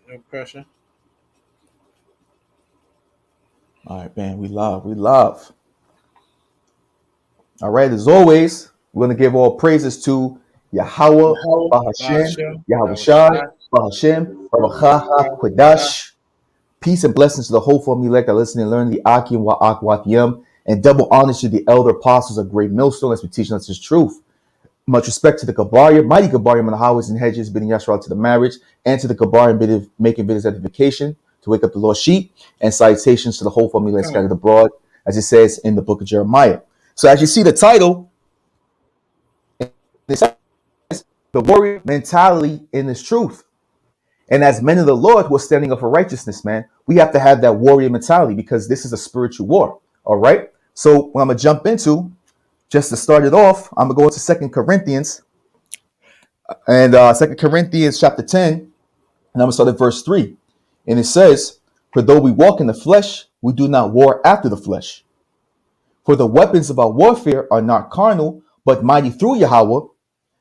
No pressure. All right, man. We love. All right, as always, we're going to give all praises to Yahweh, Yahweh, Bahashem, Bahashem, Yahawashi, Yahawashi, Bahashem, RAWACHAA, QADASH. Peace and blessings to the whole family elect that listen and learn the Aki and Wa'ak and double honors to the elder apostles of Great Millstone as we teach us his truth. Much respect to the Gabar, mighty Gabar, on the highways and hedges, bidding Yasharal to the marriage, and to the Gabar making bid his edification to wake up the lost sheep, and salutations to the whole family elect scattered abroad, as it says in the book of Jeremiah. So as you see the title, it says the warrior mentality in this truth. And as men of the Lord who are standing up for righteousness, man, we have to have that warrior mentality because this is a spiritual war. All right. So what I'm going to jump into, just to start it off, I'm going to go into 2 Corinthians and 2 Corinthians chapter 10, and I'm going to start at verse 3. And it says, for though we walk in the flesh, we do not war after the flesh. For the weapons of our warfare are not carnal, but mighty through Yahweh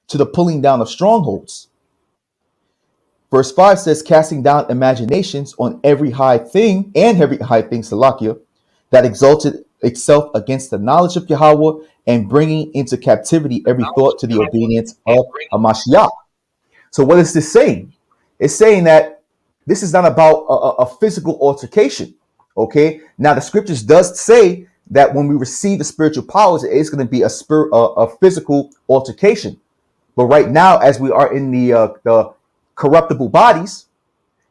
to the pulling down of strongholds. Verse 5 says, casting down imaginations on every high thing Salakia, that exalted itself against the knowledge of Yahweh, and bringing into captivity every thought to the obedience of Hamashiach. So what is this saying? It's saying that this is not about a physical altercation. Okay. Now the scriptures does say that when we receive the spiritual powers, it's going to be a physical altercation. But right now, as we are in the corruptible bodies,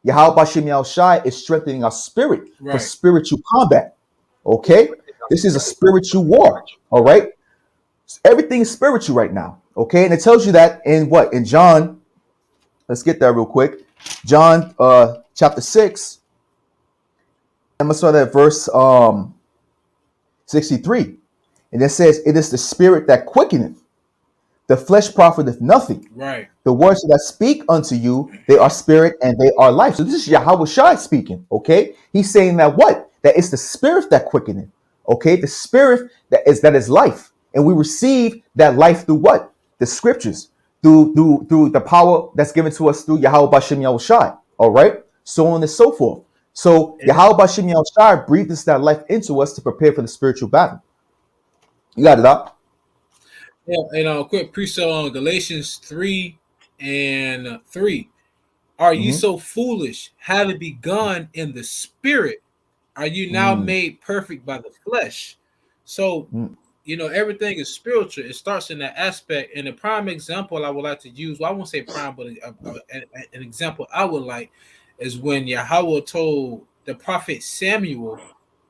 Yahweh Bashem Yahushai is strengthening our spirit for spiritual combat. Okay, this is a spiritual war. All right, everything is spiritual right now. Okay, and it tells you that in John. Let's get that real quick. John chapter 6. I'm gonna start at verse 63, and it says, "It is the spirit that quickeneth; the flesh profiteth nothing. Right. The words that I speak unto you, they are spirit and they are life." So this is Yahweh Shai speaking. Okay, he's saying that what? That it's the spirit that quickeneth. Okay, the spirit that is life, and we receive that life through what? The scriptures, through the power that's given to us through Yahweh Bashem Yahushai. All right, so on and so forth. So Yahweh Bashem Yahushai breathes that life into us to prepare for the spiritual battle. You got it up. Yeah, and quick precept on Galatians 3 and 3. Are ye Mm-hmm. so foolish, having begun in the spirit, are you now made perfect by the flesh? So, everything is spiritual. It starts in that aspect. And the prime example I would like to use, well, I won't say prime, but an example I would like is when Yahweh told the prophet Samuel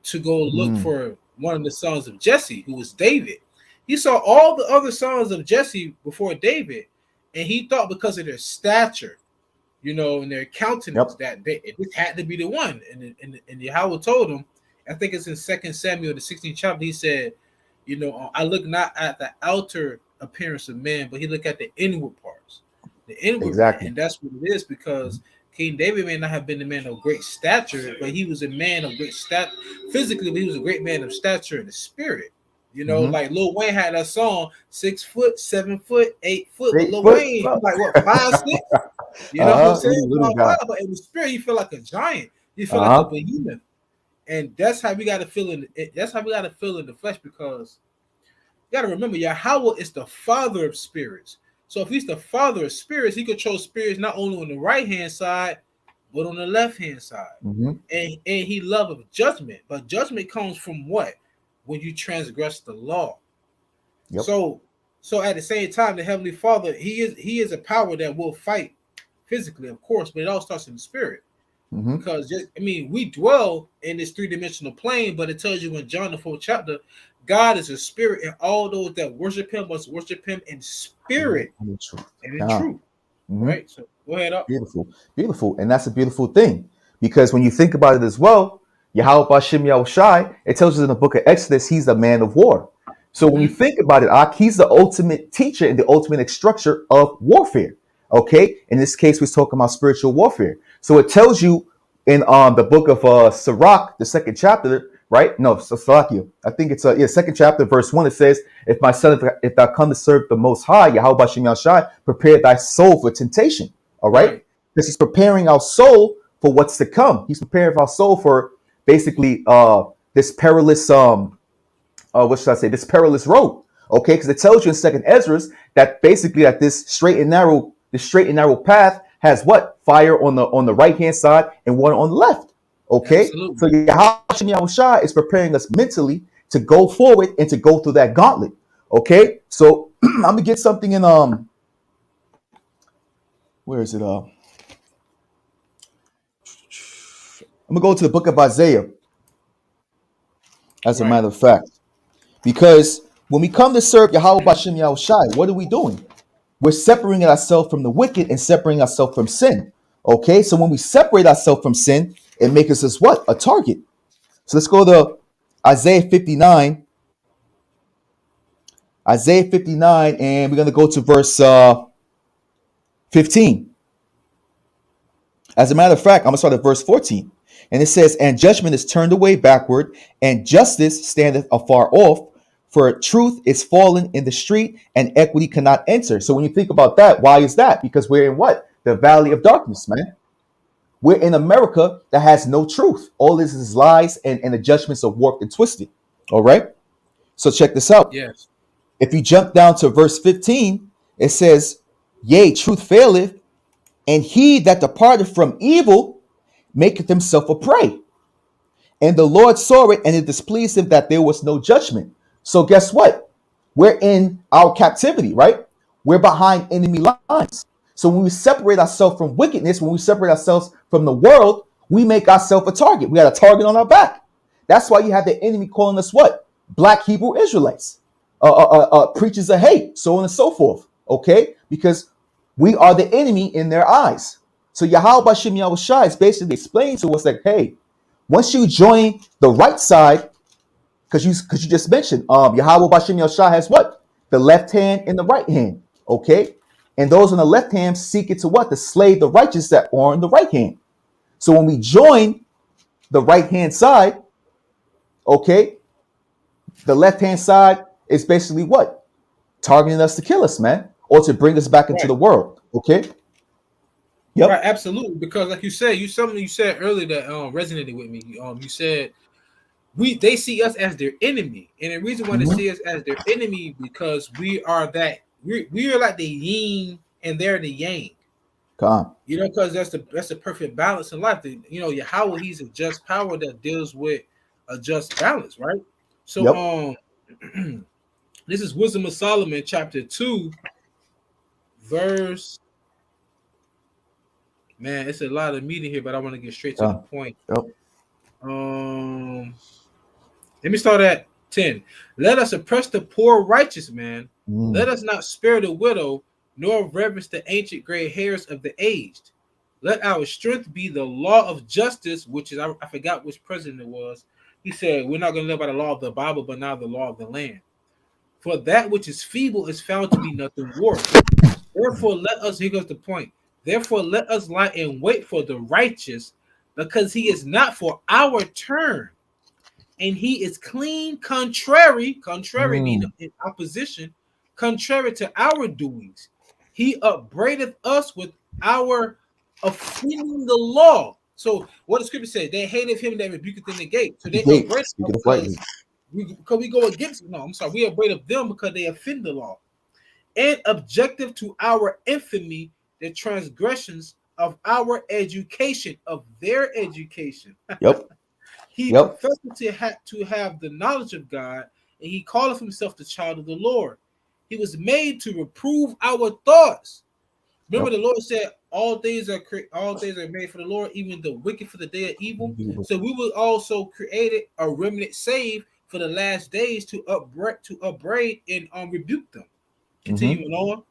to go look for one of the sons of Jesse, who was David. He saw all the other sons of Jesse before David, and he thought because of their stature, and their countenance, that this had to be the one. And Yahweh told him, I think it's in 2 Samuel, the 16th chapter, he said, I look not at the outer appearance of man, but he look at the inward parts, the inward man. And that's what it is, because King David may not have been a man of great stature, but he was a man of great stature physically, but he was a great man of stature in the spirit. Like Lil Wayne had that song, 6 foot, 7 foot, 8 foot. But Lil Wayne, like what, 5'6"? You know what I'm saying? But in the spirit, you feel like a giant. You feel like a behemoth. And that's how we got to feel in the flesh, because you got to remember, Yahweh is the father of spirits. So if he's the father of spirits, he controls spirits not only on the right hand side, but on the left hand side. And he loveth judgment. But judgment comes from what? When you transgress the law. So at the same time, the Heavenly Father, he is a power that will fight physically, of course, but it all starts in the spirit. Because we dwell in this three-dimensional plane, but it tells you in John the 4th chapter, God is a spirit, and all those that worship him must worship him in spirit and in truth. Right? So go ahead up. Beautiful. And that's a beautiful thing, because when you think about it as well, Yahweh Bashem Yahushai, it tells us in the book of Exodus, he's the man of war. So when you think about it, he's the ultimate teacher and the ultimate instructor of warfare. Okay, in this case, we're talking about spiritual warfare. So it tells you in the book of Sirach, the 2nd chapter, right? No, Salakia. I think it's 2nd chapter, verse 1. It says, "If my son, if thou come to serve the Most High, Yahweh Bashem Yahushai, prepare thy soul for temptation." All right, this is preparing our soul for what's to come. He's preparing our soul for basically this perilous what should I say, this perilous road. Okay, because it tells you in Second Ezra that basically that this straight and narrow path has what? Fire on the right hand side and one on the left. Okay, Absolutely. so Yahawashi is preparing us mentally to go forward and to go through that gauntlet. Okay, so I'm gonna get something in where is it? I'm gonna go to the book of Isaiah, as a Right. matter of fact, because when we come to serve Yahweh Bashem Yahushai, what are we doing? We're separating ourselves from the wicked and separating ourselves from sin. Okay, so when we separate ourselves from sin, it makes us what? A target. So let's go to Isaiah 59. Isaiah 59, and we're going to go to verse 15. As a matter of fact, I'm going to start at verse 14. And it says, and judgment is turned away backward, and justice standeth afar off, for truth is fallen in the street, and equity cannot enter. So when you think about that, why is that? Because we're in what? The valley of darkness, man. We're in America that has no truth. All this is lies, and the judgments are warped and twisted. All right? So check this out. Yes. If you jump down to verse 15, it says, yea, truth faileth, and he that departed from evil maketh himself a prey. And the Lord saw it, and it displeased him that there was no judgment. So guess what? We're in our captivity, right? We're behind enemy lines. So when we separate ourselves from wickedness, when we separate ourselves from the world, we make ourselves a target. We got a target on our back. That's why you have the enemy calling us what? Black Hebrew Israelites, preachers of hate, so on and so forth. Okay? Because we are the enemy in their eyes. So Yahweh Bashem Yahushai is basically explaining to us like, hey, once you join the right side, because you just mentioned Yahweh Bashem Yahushai has what? The left hand and the right hand. Okay? And those on the left hand seek it to what? To slay the righteous that are on the right hand. So when we join the right hand side, okay, the left hand side is basically what? Targeting us to kill us, man, or to bring us back into Right. the world. Okay. Yep. Right. Absolutely. Because like you said, something you said earlier that resonated with me. You said they see us as their enemy, and the reason why they Mhm. see us as their enemy because we are like the yin and they're the yang. Come on. Because that's the perfect balance in life. Yahweh, he's a just power that deals with a just balance, right? Yep. So this is Wisdom of Solomon, chapter 2, verse. Man, it's a lot of meat in here, but I want to get straight to the point. Yep. Let me start at 10. Let us oppress the poor righteous man. Let Mm. us not spare the widow, nor reverence the ancient gray hairs of the aged. Let our strength be the law of justice, which is, I forgot which president it was. He said, we're not going to live by the law of the Bible, but now the law of the land. For that which is feeble is found to be nothing worth. Therefore, here goes the point. Therefore, let us lie in wait for the righteous, because he is not for our turn. And he is clean, contrary meaning in opposition, contrary to our doings. He upbraideth us with our offending the law. So what the scripture said, they hated him that rebuketh in the gate. So they upbraid us Speaking of rightly. because we go against. No, I'm sorry, we upbraid of them because they offend the law. And objective to our infamy, the transgressions of our education, of their education. Yep. He Yep. professed to have the knowledge of God, and he calleth himself the child of the Lord. He was made to reprove our thoughts. Remember, Yep. the Lord said, "All things are made for the Lord, even the wicked for the day of evil." So we will also create a remnant saved for the last days to upbraid and rebuke them. Continuing on,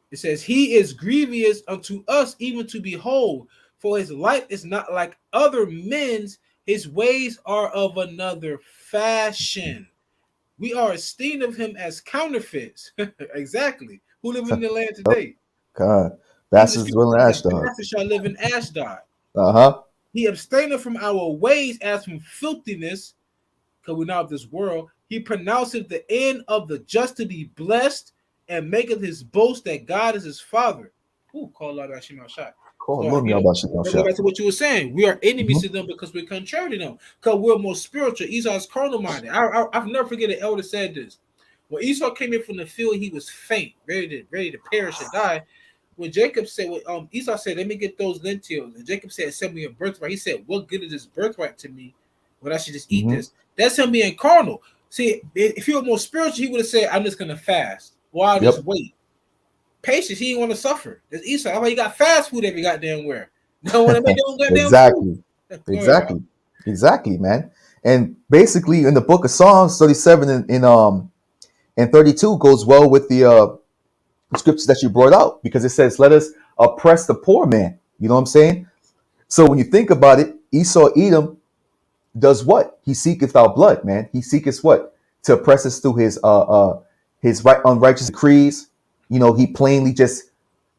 it says, "He is grievous unto us, even to behold. For his life is not like other men's, his ways are of another fashion. We are esteemed of him as counterfeits." Exactly. Who live in the land Yep. today? God. Even the Bastards scripture will says that Ashdod. bastards shall live in Ashdod. Uh-huh. He abstaineth from our ways as from filthiness, because we're not of this world. He pronounceth the end of the just to be blessed, and maketh his boast that God is his father. Call out Ashima shot. Call So Lord me about shit let's go shot. back to what you were saying. We are enemies to them because we're contrary to them. Because we're more spiritual. Esau's carnal minded. I've never forget the elder said this. When Esau came in from the field, he was faint, ready to perish and die. When Jacob said, Esau said, "Let me get those lentils," and Jacob said, "Send me a birthright." He said, "What good is this birthright to me when I should just eat this?" That's him being carnal. See, if he were more spiritual, he would have said, "I'm just gonna fast, or I'll just wait." Patience, he didn't want to suffer. That's Esau. That's why he got fast food every goddamn where. No one to make their own goddamn food. Exactly, man. And basically, in the book of Psalms 37 and 32 goes well with the scriptures that you brought out, because it says, "Let us oppress the poor man." You know what I'm saying? So when you think about it, Esau Edom does what? He seeketh our blood, man. He seeketh what? To oppress us through his unrighteous decrees. You know, he plainly just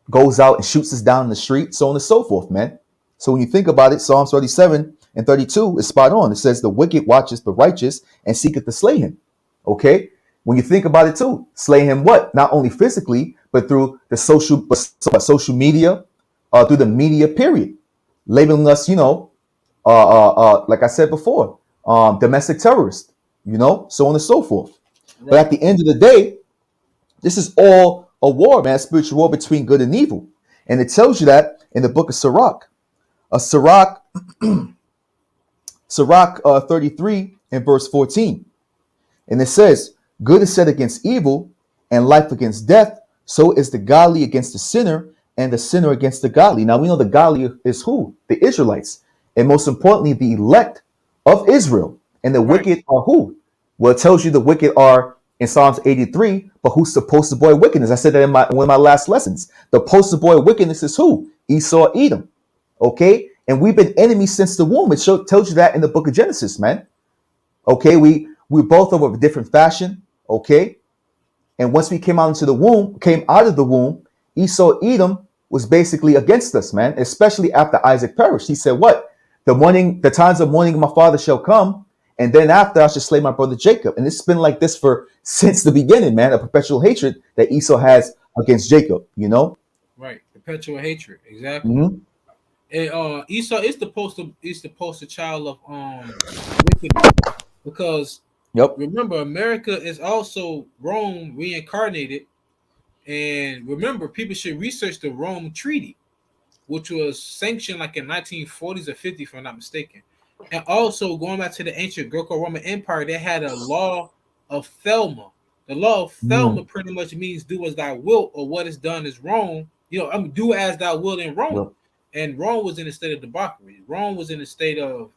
goes out and shoots us down in the street, so on and so forth, man. So when you think about it, Psalms 37 and 32 is spot on. It says, "The wicked watches the righteous and seeketh to slay him." Okay? When you think about it too, slay him what? Not only physically, but through the social media, through the media period, labeling us, like I said before, domestic terrorist, so on and so forth. Right. But at the end of the day, this is all a war, man, spiritual war between good and evil. And it tells you that in the book of Sirach. Sirach 33 and verse 14. And it says, "Good is set against evil, and life against death. So is the godly against the sinner, and the sinner against the godly." Now we know the godly is who? The Israelites. And most importantly, the elect of Israel. And the wicked are who? Well, it tells you the wicked are in Psalms 83, but who's the poster boy of wickedness? I said that in one of my last lessons. The poster boy of wickedness is who? Esau, Edom. Okay? And we've been enemies since the womb. It tells you that in the book of Genesis, man. Okay? We both are of a different fashion. Okay? And once we came out of the womb, Esau, Edom was basically against us, man, especially after Isaac perished. He said, what? The times of mourning of my father shall come, and then after I shall slay my brother Jacob. And it's been like this since the beginning, man, a perpetual hatred that Esau has against Jacob, Right. Perpetual hatred. Exactly. Mm-hmm. And Esau is the poster child of wickedness, because remember, America is also Rome reincarnated. And remember, people should research the Rome Treaty, which was sanctioned like in 1940s or 50s, if I'm not mistaken. And also, going back to the ancient Greco-Roman Empire, they had a law of Thelma. The law of Thelma pretty much means do as thou wilt, or what is done is wrong. Do as thou wilt in Rome. Yep. And Rome was in a state of debauchery. Rome was in a state of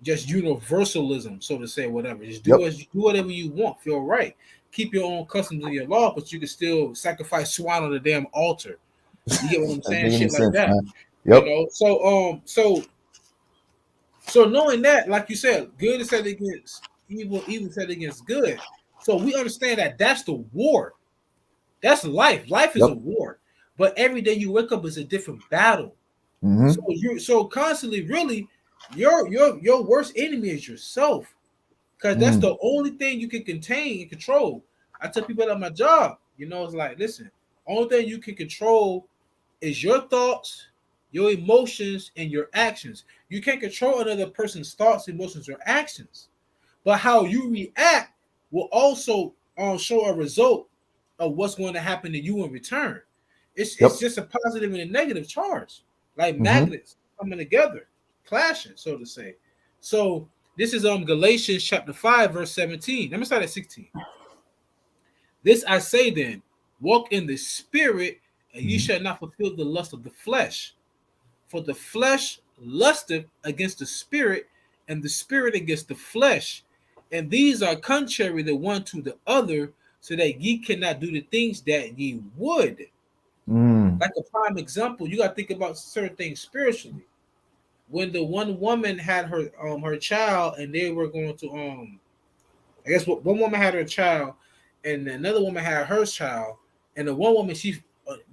just universalism, so to say, whatever. Just do whatever you want. Feel right. Keep your own customs and your law, but you can still sacrifice swine on the damn altar. You get what I'm saying? Shit like that. Man. Yep. So knowing that, like you said, good is set against evil, evil set against good. So we understand that that's the war. That's life. Life is a war. But every day you wake up is a different battle. Mm-hmm. So constantly, really, your worst enemy is yourself. Because that's the only thing you can contain and control. I tell people at my job, it's like, listen, only thing you can control is your thoughts, your emotions, and your actions. You can't control another person's thoughts, emotions, or actions. But how you react will also show a result of what's going to happen to you in return. It's just a positive and a negative charge, like magnets coming together, clashing, so to say. So this is Galatians chapter 5, verse 17. Let me start at 16. "This I say then, walk in the spirit, and ye shall not fulfill the lust of the flesh. For the flesh lusteth against the spirit, and the spirit against the flesh. And these are contrary the one to the other, so that ye cannot do the things that ye would." Like a prime example, you got to think about certain things spiritually. When the one woman had her child, and they were going to I guess one woman had her child, and another woman had her child, and the one woman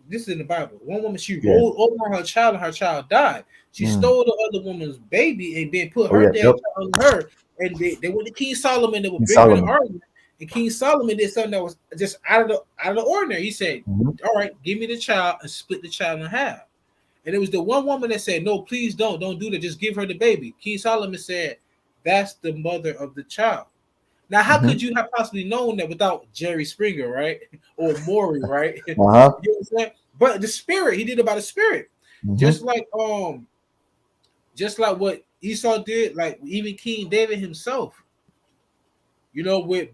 this is in the Bible. One woman rolled over her child, and her child died. She stole the other woman's baby and then put her damn child on her. And they went to King Solomon. They were bigger an argument, And King Solomon did something that was just out of the ordinary. He said, Mhm. "All right, give me the child and split the child in half." And it was the one woman that said, "No, please don't do that. Just give her the baby." King Solomon said, "That's the mother of the child." Now, how could Mhm. you have possibly known that without Jerry Springer, right, or Maury, right? You know Uh-huh. what I'm saying? But the spirit, he did it by the spirit, just Mhm. like just like what Esau did, like even King David himself, with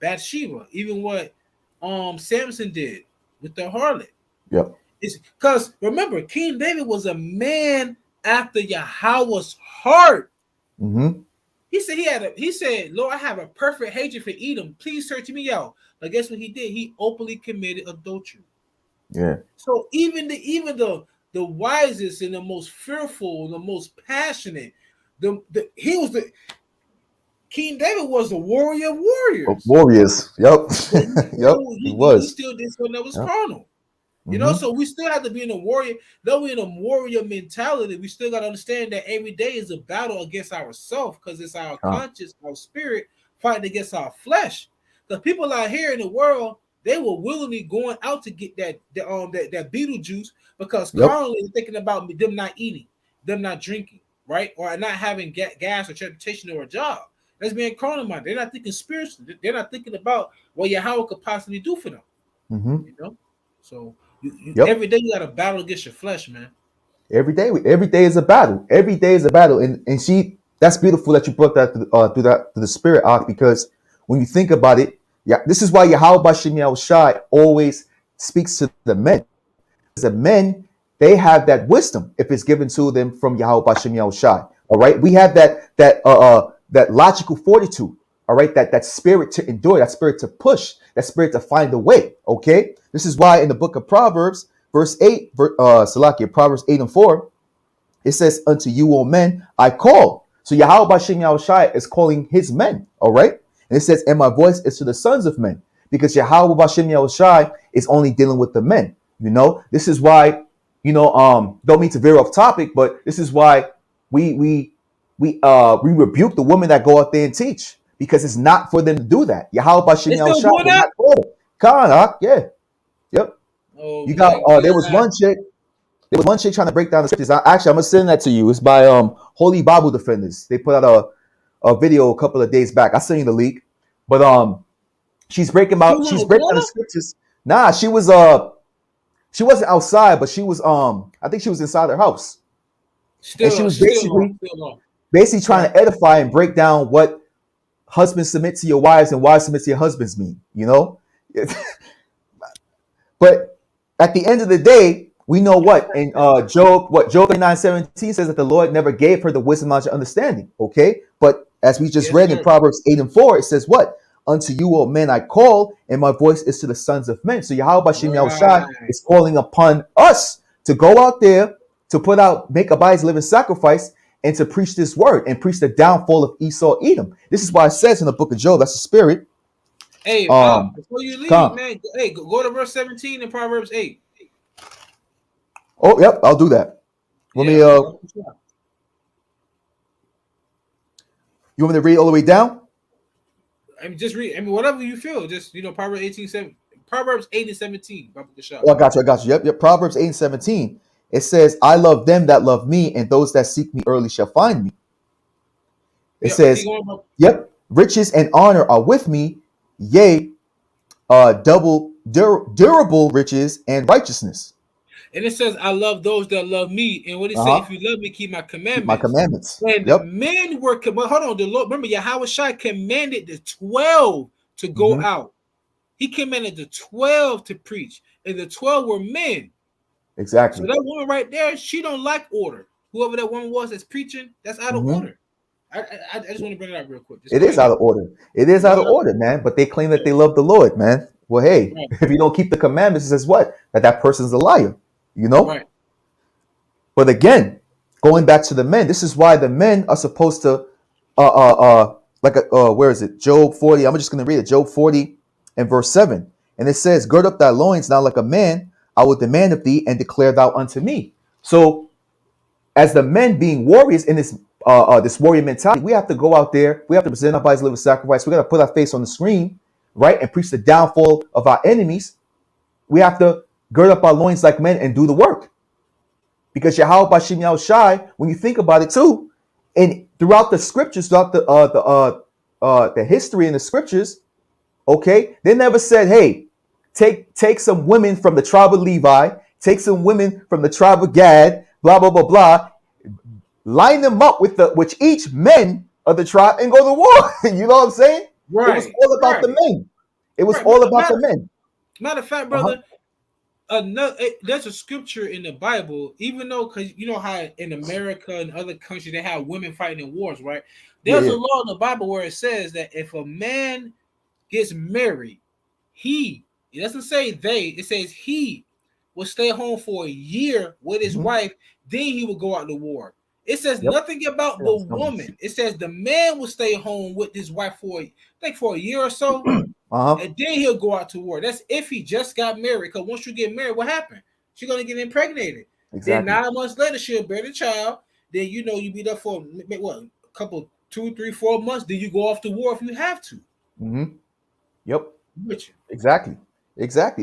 Bathsheba, even what Samson did with the harlot. Yep. It's because remember, King David was a man after Yahweh's heart. Mhm. He said, "Lord, I have a perfect hatred for Edom. Please search me out." But guess what he did? He openly committed adultery. Yeah. So even the wisest and the most fearful, the most passionate, the he was the King David was a warrior of warriors. Warriors. Yep. But he Yep. still He he was. still did something that was Yep. carnal. Mhm. So we still have to be in a warrior, though we're in a warrior mentality. We still got to understand that every day is a battle against ourselves because it's our Con. conscience, our spirit fighting against our flesh. Because people out here in the world, they were willingly going out to get that beetle juice because Yep. currently they're thinking about them not eating, them not drinking, right, or not having gas or transportation or a job. That's being carnal minded. They're not thinking spiritually. They're not thinking about what Yahweh could possibly do for them. Mhm. You know, so Yep. every day you got to battle against your flesh, man. Every day is a battle. Every day is a battle, and she that's beautiful that you brought that to the spirit arc, because when you think about it, yeah, this is why Yahweh Shai always speaks to the men. The men, they have that wisdom if it's given to them from Yahweh Shai. All right, we have that logical fortitude. All right, that spirit to endure, that spirit to push, that spirit to find a way. Okay, this is why in the book of Proverbs, verse 8, Salakia, Proverbs 8 and 4, it says, "Unto you, O men, I call." So Yahweh Bashem Yahushai is calling his men. All right, and it says, "And my voice is to the sons of men," because Yahweh Bashem Yahushai is only dealing with the men. This is why, don't mean to veer off topic, but this is why we rebuke the women that go out there and teach, because it's not for them to do that. Yahweh Bashem They still Yahushai doing did that? not call them. Khan, yeah, yep. Oh You got my there was god! one chick. There was one chick trying to break down the scriptures. Actually, I'm gonna send that to you. It's by Holy Bible Defenders. They put out a video a couple of days back. I sent you the link, but she's breaking She out. was on She's the breaking down the corner. scriptures. Nah, she wasn't outside, but she was I think she was inside her house, and she Still, was still on, basically still on. trying Right. to edify and break down what husbands submit to your wives and wives submit to your husbands mean. But at the end of the day, we know what in Job 39:17 says, that the Lord never gave her the wisdom, knowledge, and understanding. Okay, but as we just Yes, read in sir. Proverbs 8 and 4, it says what? "Unto you, O men, I call, and my voice is to the sons of men." So Yahweh Bashem Yahushai Right. is calling upon us to go out there, to make a bodies living sacrifice, and to preach this word and preach the downfall of Esau Edom. This is why it says in the book of Job, that's the spirit. Hey, Um, before you leave, come. man, hey, go to verse 17 in Proverbs 8. Oh, yep, I'll do that. Let me Yeah, You want me to read all the way down? I mean, just read. I mean, whatever you feel. Just Proverbs Proverbs 8 and 17. Baba Kashab. Oh, I got you. I got you. Yep. Proverbs 8 and 17. It says, "I love them that love me, and those that seek me early shall find me." It Yep. Keep says, going. Bro. "Yep, riches and honor are with me, yea, durable riches and righteousness." And it says, "I love those that love me." And what he say? Uh-huh. If you love me, keep my Keep my commandments. commandments. And the Yep. men were. Well, hold on. The Lord, remember, Yahweh Shai commanded the 12 to go Hmm. out. He commanded the 12 to preach, and the 12 were men. So Exactly. that woman right there, she don't like order. Whoever that woman was that's preaching, that's out of Hmm. order. I just want to bring it up real quick. Just It go is ahead, out man. of order. It is Go out of ahead. order, man. But they claim that they love the Lord, man. Well, hey, Right, if you don't keep the commandments, it says what? That person's a liar. You know. right. But again, going back to the men, this is why the men are supposed to, where is it? Job 40. I'm just going to read it. Job 40 and verse 7. And it says, "Gird up thy loins now like a man, I will demand of thee, and declare thou unto me." So, as the men being warriors in this warrior mentality, we have to go out there. We have to present our bodies, live a sacrifice. We got to put our face on the screen right, and preach the downfall of our enemies, we have to gird up our loins like men and do the work. Because YAHAWASHI, when you think about it too, and throughout the scriptures, throughout the history in the scriptures, okay, they never said, hey, take some women from the tribe of Levi, take some women from the tribe of Gad, blah blah blah blah, line them up with each men of the tribe and go to war. You know what I'm saying? Right. It was all about the men. It was all about the men. Matter of fact, brother, there's a scripture in the Bible, even though, because you know how in America and other countries they have women fighting in wars, right? There's a law in the Bible where it says that if a man gets married, it doesn't say they, it says he will stay home for a year with his wife, then he will go out to war. It says nothing about the woman. It says the man will stay home with his wife for a year or so, and then he'll go out to war. That's if he just got married. Because once you get married, what happened? She's gonna get impregnated. Exactly. Then 9 months later, she'll bear the child. Then you be there for what, a couple, 2, 3, 4 months. Then you go off to war if you have to. Yep. Exactly.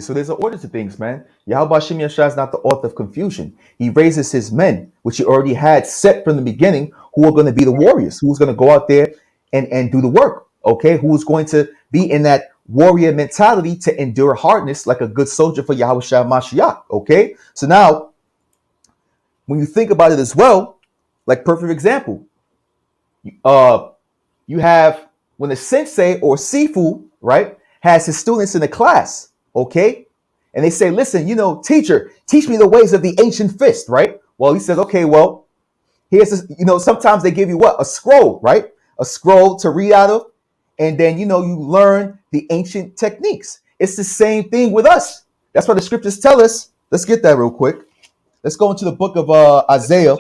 So there's an order to things, man. YAHAWASHI is not the author of confusion. He raises his men, which he already had set from the beginning, who are going to be the warriors, who's going to go out there and do the work, okay? Who's going to be in that warrior mentality to endure hardness like a good soldier for Yahawashi Mashiach, okay? So now, when you think about it as well, like perfect example, you have when the sensei or Sifu, right, has his students in the class, okay? And they say, listen, teacher, teach me the ways of the ancient fist, right? Well, he says, okay, well, here's this, sometimes they give you what? A scroll, right? A scroll to read out of. And then, you learn the ancient techniques. It's the same thing with us. That's what the scriptures tell us. Let's get that real quick. Let's go into the book of Isaiah.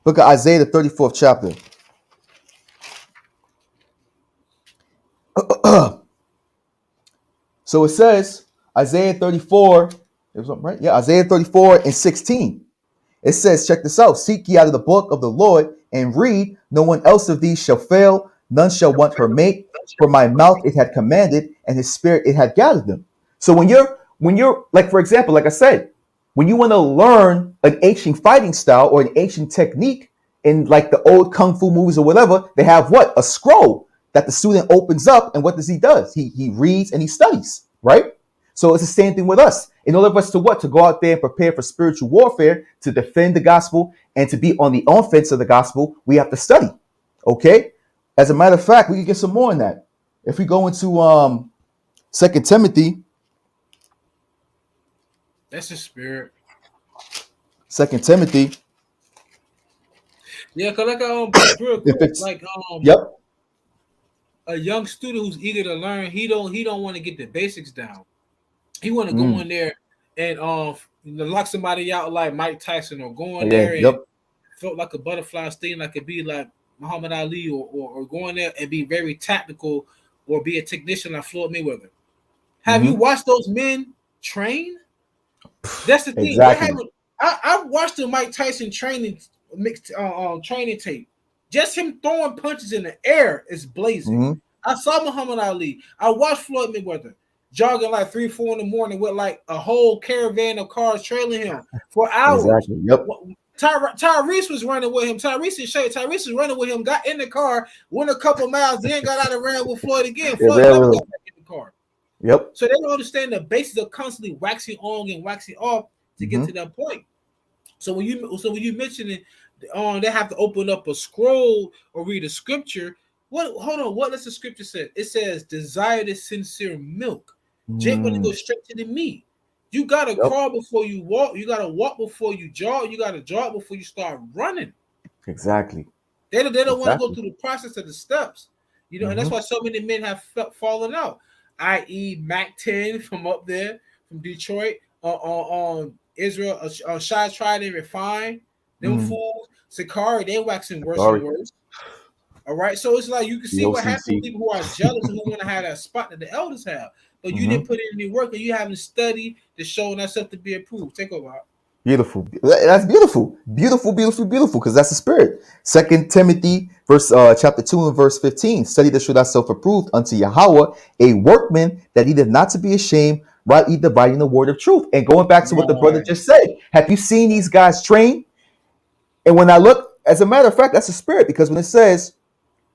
Book of Isaiah, the 34th chapter. So it says, Isaiah 34, right? Yeah, Isaiah 34 and 16. It says, check this out. Seek ye out of the book of the Lord and read. No one else of these shall fail. None shall want her mate. For my mouth it had commanded, and his spirit it had gathered them. So when you're like, for example, like I said, when you want to learn an ancient fighting style or an ancient technique in like the old kung fu movies or whatever, they have what? A scroll that the student opens up, and what does he do? He reads and he studies, right? So it's the same thing with us. In order for us to what? To go out there and prepare for spiritual warfare, to defend the gospel, and to be on the offense of the gospel, we have to study, okay? As a matter of fact, we can get some more on that. If we go into 2 Timothy. That's the spirit. 2 Timothy. Yeah, because real quick, yep. A young student who's eager to learn, he don't want to get the basics down. He want to go in there and lock somebody out like Mike Tyson, or go in there and felt like a butterfly sting, like it be like Muhammad Ali, or go in there and be very tactical, or be a technician like Floyd Mayweather. Have you watched those men train? That's the thing. Exactly. I watched the Mike Tyson training tape. Just him throwing punches in the air is blazing. I saw Muhammad Ali. I watched Floyd Mayweather jogging like 3, 4 in the morning with like a whole caravan of cars trailing him for hours. Exactly. Yep. Tyrese was running with him. Tyrese was running with him, got in the car, went a couple miles, then got out and ran with Floyd again. Floyd never got back in the car. Yep. So they don't understand the basis of constantly waxing on and waxing off to get to that point. So when you mention it, they have to open up a scroll or read a scripture. What does the scripture say? It says, desire the sincere milk. Jake want to go straight to the meat. You gotta crawl before you walk. You gotta walk before you jog. You gotta jog before you start running. Exactly. They don't want to go through the process of the steps. And that's why so many men have fallen out. I.e., Mac 10 from up there, from Detroit, on Israel, Shy Tried and Refined, them fools, Sakari, they waxing worse and worse. All right, so it's like you can see what happens with people who are jealous and who want to have that spot that the elders have, but you didn't put in any work, and you haven't studied to show that stuff to be approved. Take over. Beautiful. That's beautiful. Beautiful, beautiful, beautiful, because that's the spirit. Second Timothy chapter 2 and verse 15. Study to show thyself approved unto Yahweh, a workman that needeth not to be ashamed, rightly dividing the word of truth. And going back to what the brother Right. just said, have you seen these guys train? And when I look, as a matter of fact, that's the spirit, because when it says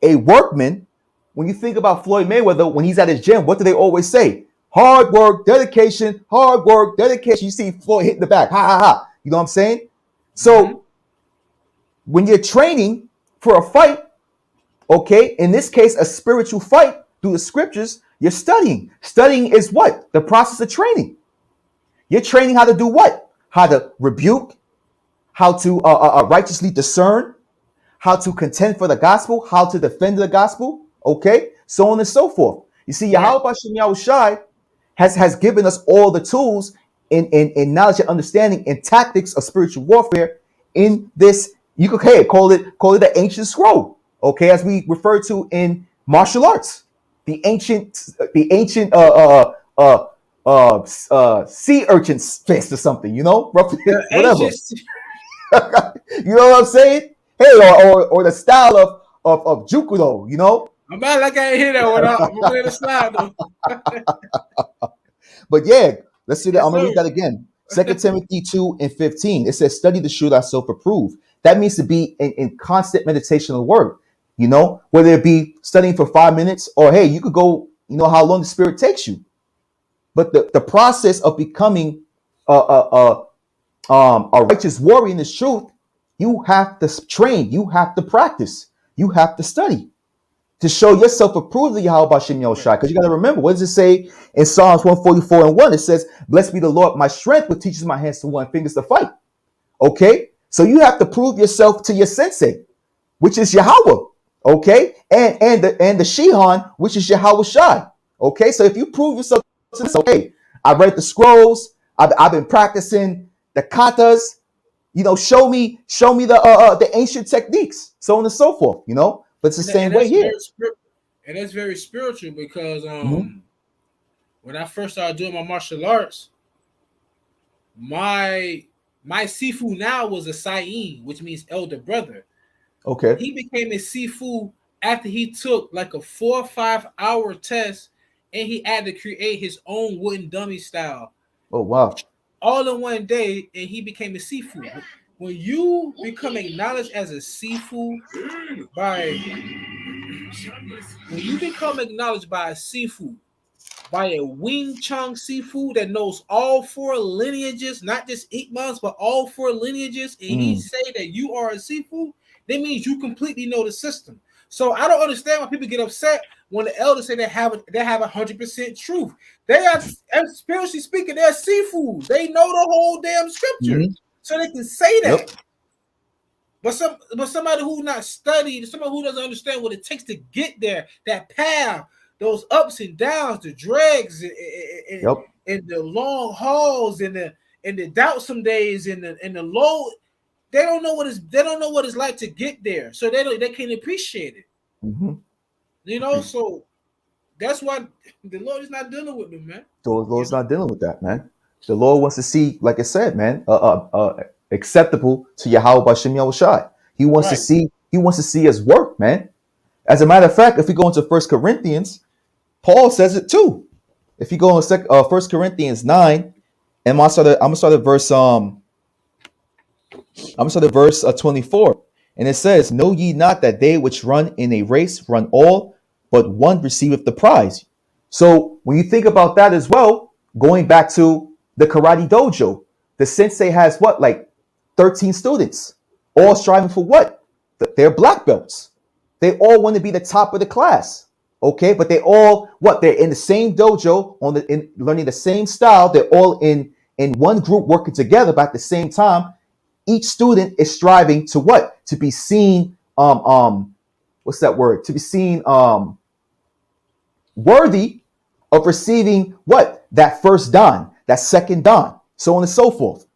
a workman, when you think about Floyd Mayweather, when he's at his gym, what do they always say? Hard work, dedication, hard work, dedication. You see Floyd hitting the back. Ha ha ha. You know what I'm saying? Mm-hmm. So when you're training for a fight, okay, in this case, a spiritual fight through the scriptures, you're studying. Studying is what? The process of training. You're training how to do what? How to rebuke, how to righteously discern, how to contend for the gospel, how to defend the gospel, okay, so on and so forth. You see, Right. YAHAWASHI has given us all the tools in knowledge and understanding and tactics of spiritual warfare in this. You could call it the ancient scroll, okay, as we refer to in martial arts, the ancient sea urchin's fist or something, roughly, The whatever. ancient. You know what I'm saying? Hey, or the style of Jukudo, I'm about like I ain't hear that one. I'm gonna let it slide though. But yeah, let's see that. Yes, I'm gonna sir. read that again. 2 Timothy 2 and 15. It says, study to show thyself approved. That means to be in constant meditation of the word, whether it be studying for 5 minutes or hey, you could go, how long the spirit takes you. But the process of becoming a righteous warrior in this truth, you have to train, you have to practice, you have to study to show yourself approved of Yahweh Bashem Yahushai. Because you got to remember, what does it say in Psalms 144 and 1? It says, blessed be the Lord, my strength, which teaches my hands to war and fingers to fight. Okay? So you have to prove yourself to your sensei, which is Yahweh. Okay? And the Shihan, which is Yahawashai. Okay? So if you prove yourself to this, okay, I read the scrolls, I've been practicing the katas, show me the ancient techniques, so on and so forth, But it's the same way here. And that's very spiritual because Mm-hmm. when I first started doing my martial arts, my Sifu now was a Sayin, which means elder brother. Okay. He became a Sifu after he took like a 4 or 5 hour test, and he had to create his own wooden dummy style Oh wow. all in one day, and he became a Sifu. When you become acknowledged as a Sifu by when you become acknowledged by a Sifu, by a Wing Chun Sifu that knows all 4 lineages, not just Ikmans, but all 4 lineages, and he Mm. say that you are a Sifu, that means you completely know the system. So I don't understand why people get upset when the elders say they have 100% truth. They are, spiritually speaking, they're Sifu. They know the whole damn scripture, Mm-hmm. so they can say that. Yep. But somebody who not studied, somebody who doesn't understand what it takes to get there, that path, those ups and downs, the dregs, Yep. and the long hauls, and the doubt some days, and the low, they don't know what it's like to get there, so they can't appreciate it. Mm-hmm. So that's why the Lord is not dealing with them, man. The Lord's not dealing with that, man. The Lord wants to see, like I said, man, acceptable to Yahweh Bashem Yahushai. He wants to Right. see. He wants to see his work, man. As a matter of fact, if we go into 1 Corinthians, Paul says it too. If you go in 1 Corinthians 9, and I'm gonna start at verse 24, and it says, "Know ye not that they which run in a race run all, but one receiveth the prize." So when you think about that as well, going back to the karate dojo, the sensei has what, like 13 students, all striving for what? They're black belts. They all want to be the top of the class. Okay, but they all they're in the same dojo, learning the same style. They're all in one group working together, but at the same time, each student is striving to what? To be seen, what's that word? To be seen worthy of receiving what? That first dan, that second dan, so on and so forth.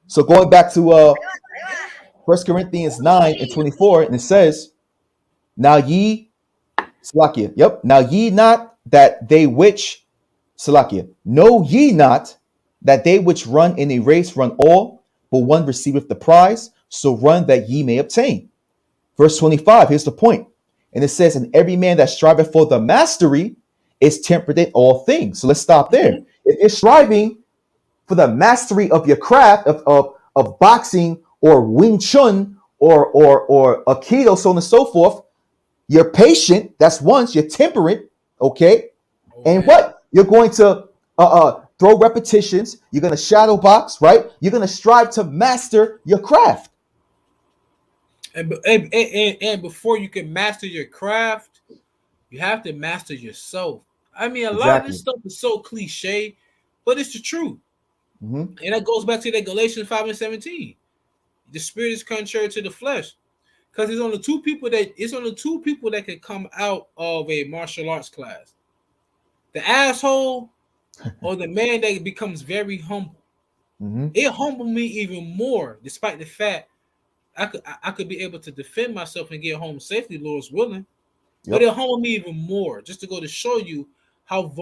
So going back to 1 Corinthians 9 and 24, and it says, Now ye, Salakia, yep, now ye not that they which, Salakia, know ye not that they which run in a race run all, but one receiveth the prize. So run that ye may obtain. Verse 25, here's the point. And it says, and every man that striveth for the mastery is temperate in all things. So let's stop there. If you're striving for the mastery of your craft of boxing or Wing Chun or Aikido, so on and so forth, you're patient. That's once. You're temperate. Okay. And what? You're going to throw repetitions. You're going to shadow box, right? You're going to strive to master your craft. And before you can master your craft, you have to master yourself. I mean, a lot of this stuff is so cliche, but it's the truth. And that goes back to that Galatians 5:17. The spirit is contrary to the flesh. Because it's only two people that can come out of a martial arts class. The asshole or the man that becomes very humble. It humbled me even more, despite the fact I could be able to defend myself and get home safely, Lord's willing. But it humbled me even more, just to go to show you how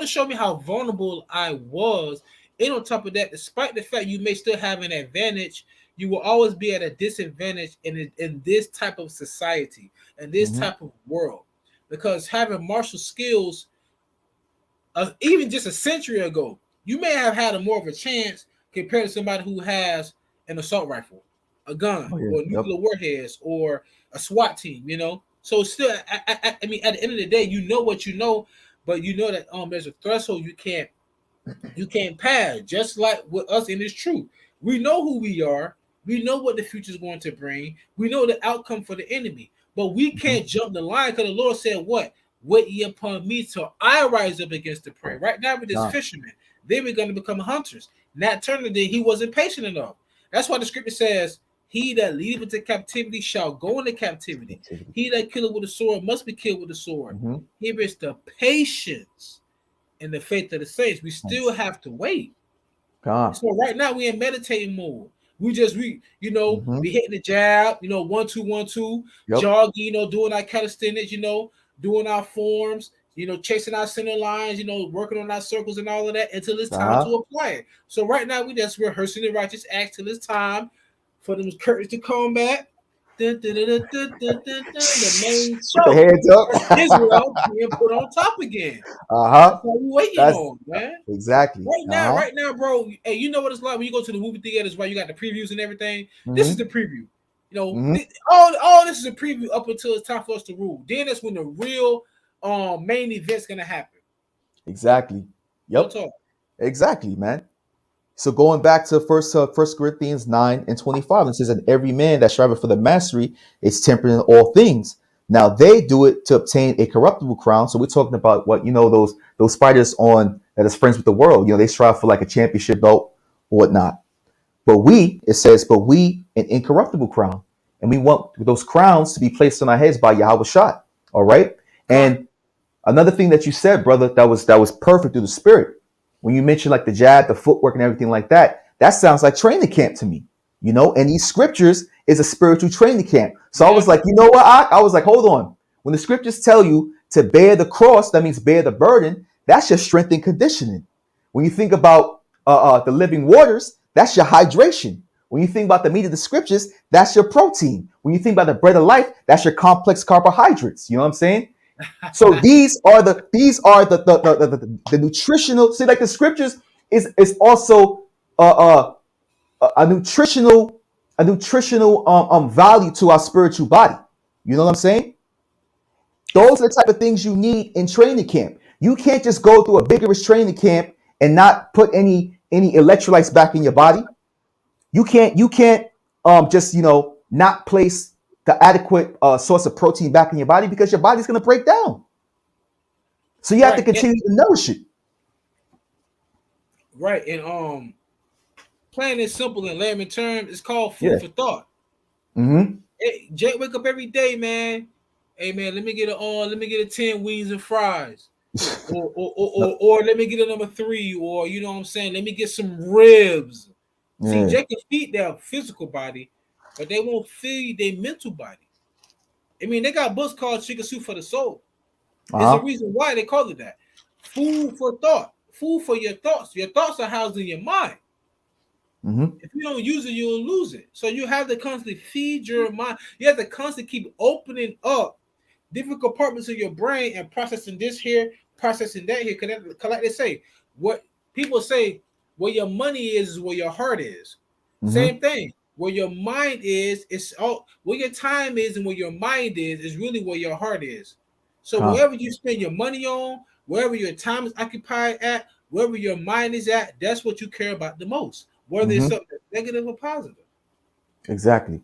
show me how vulnerable I was. And on top of that, despite the fact you may still have an advantage, you will always be at a disadvantage in this type of society and this type of world. Because having martial skills, even just a century ago, you may have had more of a chance compared to somebody who has an assault rifle, a gun, or nuclear warheads, or a SWAT team, you know? So still, I mean, at the end of the day, you know what you know, but you know that there's a threshold you can't pass. Just like with us in this truth, we know who we are. We know what the future is going to bring. We know the outcome for the enemy, but we can't jump the line because the Lord said, "What? Wait ye upon me till I rise up against the prey." Right now, with this fishermen, they were going to become hunters. Nat Turner did. He wasn't patient enough. That's why the scripture says, "He that leadeth into captivity shall go into captivity. He that killeth with a sword must be killed with a sword." Here is the patience and the faith of the saints. We still have to wait. So right now we in meditating mode. We hitting the jab, 1 2 1 2, jogging, doing our calisthenics, doing our forms, chasing our center lines, working on our circles and all of that until it's time to apply it. So right now we just rehearsing the righteous acts till it's time for them curtains to come back. The main show. The hands up. Israel being put on top again. That's what we waiting on, man. Exactly. Right now, bro. Hey, you know what it's like when you go to the movie theaters, where you got the previews and everything. This is the preview. All this is a preview up until it's time for us to rule. Then that's when the real main event's gonna happen. Exactly. Yep. Exactly, man. So going back to First Corinthians 9:25, it says, "And every man that striveth for the mastery is temperate in all things." Now they do it to obtain a corruptible crown. So we're talking about what those fighters that is friends with the world. They strive for like a championship belt or whatnot. But it says, an incorruptible crown, and we want those crowns to be placed on our heads by YAHAWASHI. All right. And another thing that you said, brother, that was perfect through the Spirit. When you mentioned like the jab, the footwork and everything like that, that sounds like training camp to me, and these scriptures is a spiritual training camp. So I was like, you know what? I was like, hold on. When the scriptures tell you to bear the cross, that means bear the burden. That's your strength and conditioning. When you think about the living waters, that's your hydration. When you think about the meat of the scriptures, that's your protein. When you think about the bread of life, that's your complex carbohydrates. You know what I'm saying? So these are the nutritional. See, like the scriptures is also a nutritional value to our spiritual body. You know what I'm saying? Those are the type of things you need in training camp. You can't just go through a vigorous training camp and not put any electrolytes back in your body. You can't just not place the adequate source of protein back in your body because your body's going to break down. So you have to continue to nourish it. Right. And plain and simple in layman terms, it's called food for thought. Hey, Jake, wake up every day, man. Hey man, let me get a 10 wings and fries. or let me get a number 3, or you know what I'm saying, let me get some ribs. See, Jake can feed their physical body, but they won't feed their mental body. I mean, they got books called Chicken Soup for the Soul. There's a reason why they call it that. Food for thought. Food for your thoughts. Your thoughts are housed in your mind. Mm-hmm. If you don't use it, you'll lose it. So you have to constantly feed your mind. You have to constantly keep opening up different compartments of your brain and processing this here, processing that here. Cause like they say, what people say, where your money is where your heart is. Mm-hmm. Same thing. Where your mind is, it's all where your time is, and where your mind is really where your heart is. So Con. wherever you spend your money on, wherever your time is occupied at, wherever your mind is at, that's what you care about the most. Whether it's Mm-hmm. something negative or positive. Exactly.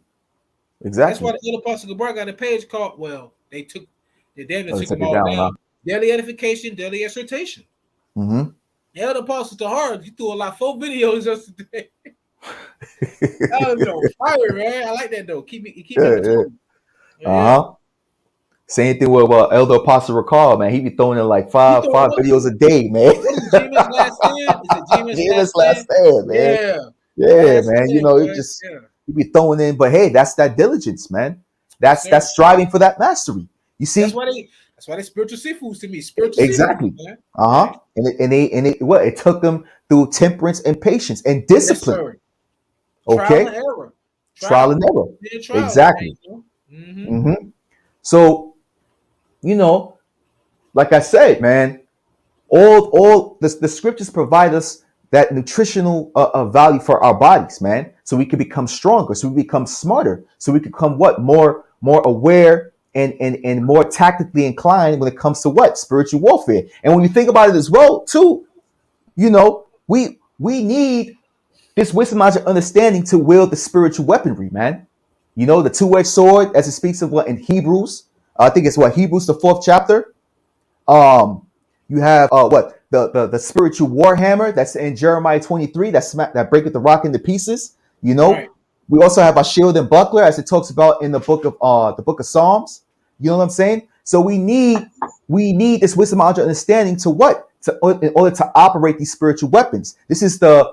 That's why Exactly. the other Apostle Gabar got a page called, well, they damn near Oh, they took took them it all down, huh? down. Daily edification, daily exhortation. Mm-hmm. The other Apostle to hard, you threw a lot 4 videos yesterday. That was on fire, man. I like that though. Keep me Yeah, in yeah. tune. Yeah. Uh-huh. Same thing with Elder Apostle Recall, man. He be throwing in like You five throw five videos a day, man. what is it, Gma's last stand? Is it Gma's Famous last last stand? stand, man. Yeah. Yeah, Last man. You stand, know, boy. Yeah. he be throwing in, but hey, that's that diligence, man. Yes, sir. That's striving for that mastery. You That's see? why they spiritual seafoods to me. Spiritual seafood, Exactly. man. Uh-huh. Right. And what it took them through temperance and patience and Yes, discipline. sir. Trial and Okay? error. Trial Trial. and error. Yeah, trial. Exactly. Mm-hmm. Mm-hmm. So, you know, like I said, man, all the scriptures provide us that nutritional value for our bodies, man, so we can become stronger, so we become smarter, so we can become what more aware and more tactically inclined when it comes to what spiritual warfare. And when you think about it as well too, you know, we need this wisdom, knowledge, and understanding to wield the spiritual weaponry, man. You know, the two-edged sword, as it speaks of what in Hebrews, I think it's what Hebrews the 4th chapter. um you have what the spiritual war hammer that's in Jeremiah 23, that breaketh the rock into pieces. You know, Right. we also have our shield and buckler, as it talks about in the book of Psalms. You know what I'm saying? So we need this wisdom, knowledge, and understanding to what to in order to operate these spiritual weapons. This is the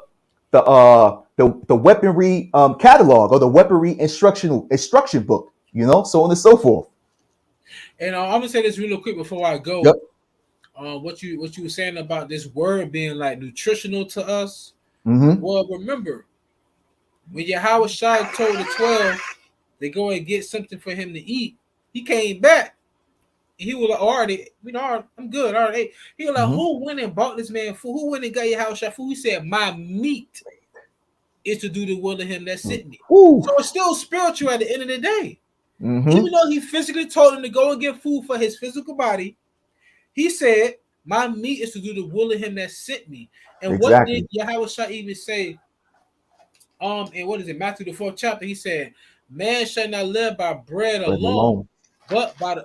weaponry catalog, or the weaponry instruction book. You know, so on and so forth. And I'm gonna say this real quick before I Yep. go. What you were saying about this word being like nutritional to us. Mm-hmm. Well, remember when YAHAWASHI told the 12 they go and get something for him to eat, he came back. He was like, already, I'm good. All right. He was like, Mm-hmm. who went and bought this man food? Who went and got YAHAWASHI food? He said, my meat is to do the will of him that sent me. Woo. So it's still spiritual at the end of the day. Mm-hmm. Even though he physically told him to go and get food for his physical body, he said, my meat is to do the will of him that sent me. And what did Exactly. Yahushua even say? And what is it? Matthew the 4th chapter. He said, man shall not live by bread Bread alone, alone. but by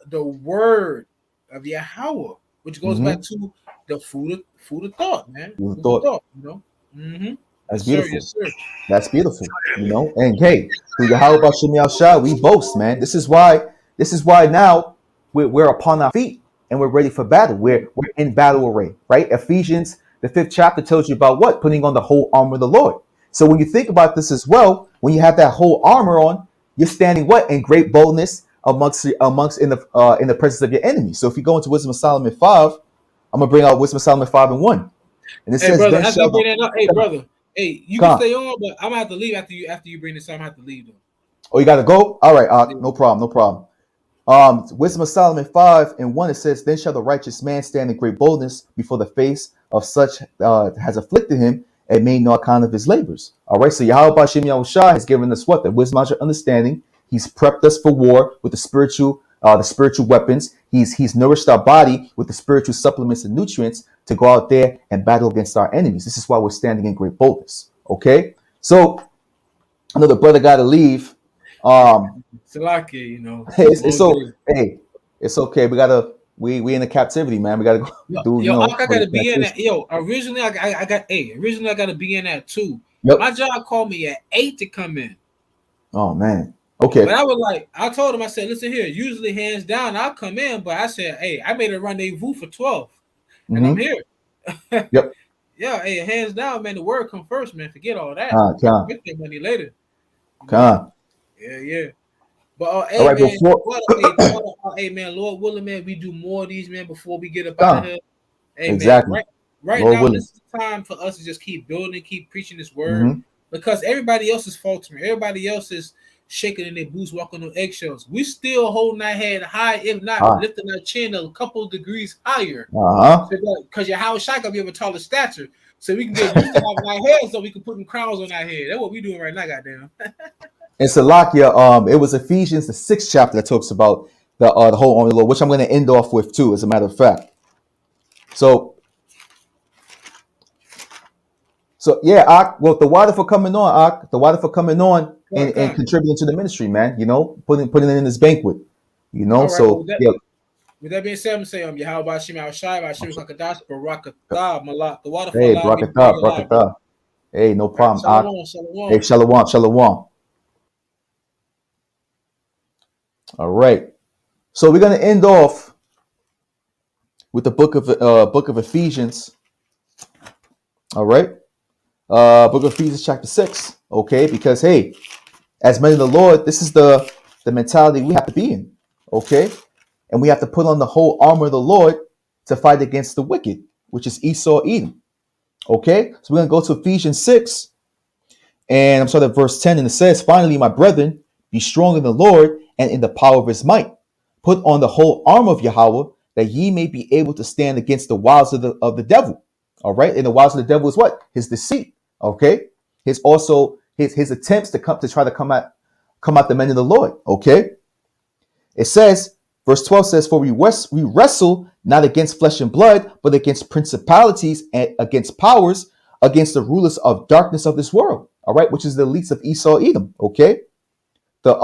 the word of Yahweh, which goes Mm-hmm. back to the food of thought, man. You Food of thought thought, you know. Mm-hmm. that's Yes, sir. beautiful. Yes, sir. That's beautiful. You know. And hey, through Yahweh Bashim Yahshua, we boast, man. This is why now we're upon our feet and we're ready for battle. We're in battle array, right? Ephesians the 5th chapter tells you about what? Putting on the whole armor of the Lord. So when you think about this as well, when you have that whole armor on, you're standing what? In great boldness amongst in the presence of your enemies. So if you go into Wisdom of Solomon 5, I'm gonna bring out Wisdom of Solomon 5 and 1. And it Hey, says, brother, then after you shall bring that up, hey, brother, hey, you can come. stay on, but I'm gonna have to leave after you bring this up. I'm gonna have to leave though. Oh, you gotta go? All right, Yeah. no problem, no problem. Wisdom of Solomon 5 and 1, it says, then shall the righteous man stand in great boldness before the face of such has afflicted him and made no account of his labors. All right, so Yahweh Bashim Yahushua has given us what? The wisdom, knowledge, and understanding. He's prepped us for war with the spiritual weapons. He's nourished our body with the spiritual supplements and nutrients to go out there and battle against our enemies. This is why we're standing in great boldness. Okay, so I know the brother got to leave. Salaki, you know, It's long so day. hey, it's okay. We in the captivity, man. We gotta go do Yo, I for the gotta be in that. transition. Yo, originally I gotta be in that too. Yep. My job called me at 8 to come in. Oh man. But Okay. I told him, I said, listen here, usually hands down, I'll come in, but I said, hey, I made a rendezvous for 12 and I'm Mm-hmm. here. Yep. Yeah, hey, hands down, man, the word come first, man. Forget all that. Con. Get that money later. You know? Con. Yeah, yeah. But All hey right. man, Before hey man, Lord willing, man, we do more of these, man, before we get up out of Con. here. Hey man, Exactly. Right Lord now, willing. this is the time for us to just keep building, keep preaching this word, Mm-hmm. because everybody else is faltering. Everybody else is shaking in their boots, walking on eggshells. We still holding our head high, if not Ah. lifting our chin a couple of degrees higher. Uh-huh. Because YAHAWASHI gonna be of a taller stature, so we can get used to having our heads, so we can put them crowns on our head. That's what we doing right now, goddamn. And Salakia, it was Ephesians, the 6th chapter, that talks about the whole armor of the Lord, which I'm going to end off with too, as a matter of fact. So yeah, well, the water for coming on, the water for coming on and contributing to the ministry, man. You know, putting it in this banquet. You know, All right. so yeah. With that being said, I'm gonna say YAHAWASHI QADASH QADASH Malak. The water for Hey, allowing me to be alive, brother. Barakatah. Hey, no All right, problem. shalom, Hey, shalom. Shalom, Shalom. All right. So we're gonna end off with the book of Ephesians. All right. Book of Ephesians chapter 6. Okay, because hey, as men of the Lord, this is the mentality we have to be in. Okay. And we have to put on the whole armor of the Lord to fight against the wicked, which is Esau, Edom. Okay. So we're gonna go to Ephesians 6. And I'm starting at verse 10, and it says, finally, my brethren, be strong in the Lord and in the power of his might. Put on the whole armor of Yahweh, that ye may be able to stand against the wiles of the devil. All right. And the wiles of the devil is what? His deceit. Okay. His attempts to try to come out the men of the Lord. Okay. It says, verse 12 says, for we wrestle not against flesh and blood, but against principalities and against powers, against the rulers of darkness of this world. All right, which is the elites of Esau, Edom. Okay, the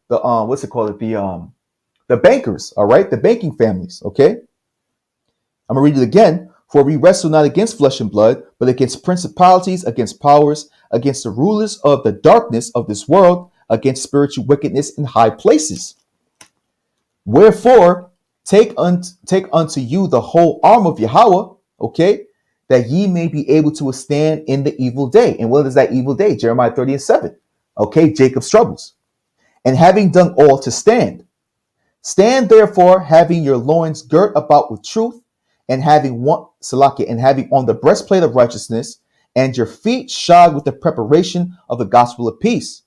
what's it called? The bankers. All right, the banking families. Okay, I'm gonna read it again. For we wrestle not against flesh and blood, but against principalities, against powers, against the rulers of the darkness of this world, against spiritual wickedness in high places. Wherefore, take unto you the whole arm of Yahweh. Okay, that ye may be able to withstand in the evil day. And what is that evil day? Jeremiah 30:7. Okay, Jacob's troubles. And having done all to stand. Stand therefore, having your loins girt about with truth, and having on the breastplate of righteousness, and your feet shod with the preparation of the gospel of peace.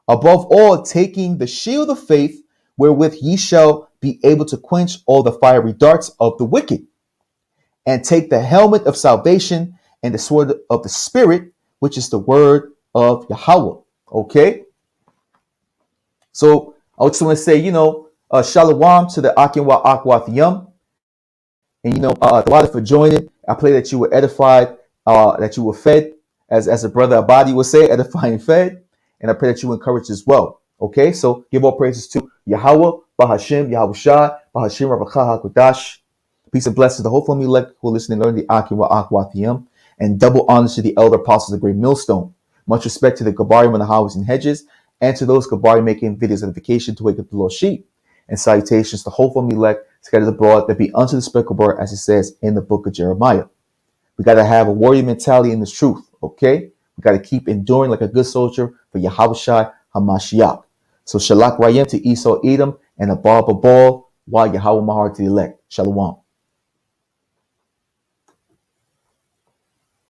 Above all, taking the shield of faith, wherewith ye shall be able to quench all the fiery darts of the wicked. And take the helmet of salvation and the sword of the Spirit, which is the word of Yahweh. Okay? So I just want to say, shalom to the Akinwa Akwath Yum. And, the water for joining. I pray that you were edified, that you were fed, as a brother Abadi would say, edifying fed. And I pray that you were encouraged as well. Okay? So give all praises to Yahweh, Bahashim, Yahawashi, Bahashim, RAWACHAA, QADASH. Peace and blessings to the whole family elect who are listening and learning the Akwathium, and double honors to the elder apostles of the great millstone. Much respect to the Gabarim and the highways and hedges, and to those Gabarim making videos of edification to wake up the Lord's sheep. And salutations to the whole family elect scattered abroad that be unto the spectacle, as it says in the book of Jeremiah. We got to have a warrior mentality in this truth, okay? We got to keep enduring like a good soldier for YAHAWASHI HaMashiach. So Shalak Rayim to Esau Edom, and a Bar Babal, while Yahweh Mahar to the elect. Shalom.